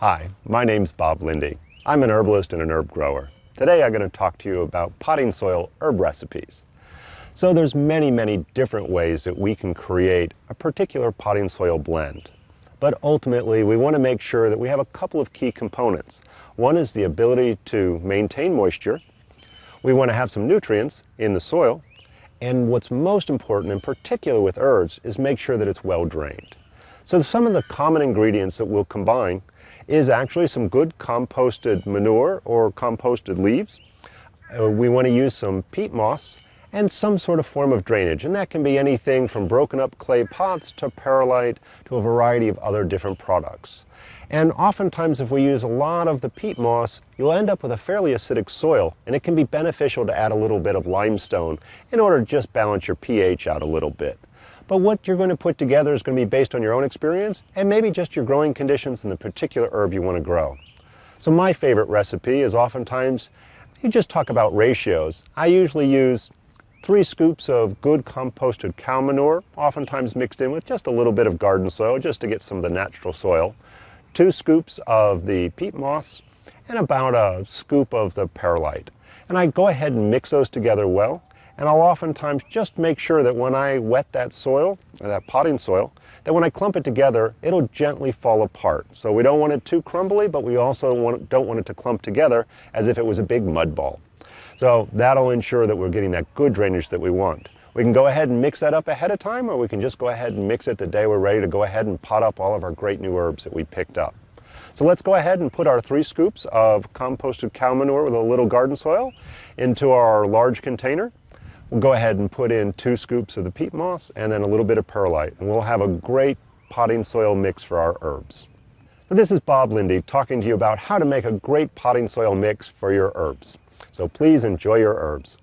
Hi, my name's Bob Lindy. I'm an herbalist and an herb grower. Today I'm going to talk to you about potting soil herb recipes. So there's many different ways that we can create a particular potting soil blend. But ultimately we want to make sure that we have a couple of key components. One is the ability to maintain moisture. We want to have some nutrients in the soil. And what's most important, in particular with herbs, is make sure that it's well drained. So some of the common ingredients that we'll combine is actually some good composted manure or composted leaves. We want to use some peat moss and some sort of form of drainage, and that can be anything from broken up clay pots to perlite to a variety of other different products. And oftentimes if we use a lot of the peat moss, you'll end up with a fairly acidic soil, and it can be beneficial to add a little bit of limestone in order to just balance your pH out a little bit. But what you're going to put together is going to be based on your own experience and maybe just your growing conditions and the particular herb you want to grow. So my favorite recipe is oftentimes, you just talk about ratios. I usually use 3 scoops of good composted cow manure, oftentimes mixed in with just a little bit of garden soil just to get some of the natural soil, 2 scoops of the peat moss, and about a scoop of the perlite. And I go ahead and mix those together well. And I'll oftentimes just make sure that when I wet that soil, or that potting soil, that when I clump it together, it'll gently fall apart. So we don't want it too crumbly, but we also don't want it to clump together as if it was a big mud ball. So that'll ensure that we're getting that good drainage that we want. We can go ahead and mix that up ahead of time, or we can just go ahead and mix it the day we're ready to go ahead and pot up all of our great new herbs that we picked up. So let's go ahead and put our 3 scoops of composted cow manure with a little garden soil into our large container. We'll go ahead and put in 2 scoops of the peat moss and then a little bit of perlite, and we'll have a great potting soil mix for our herbs. So this is Bob Lindy talking to you about how to make a great potting soil mix for your herbs. So please enjoy your herbs.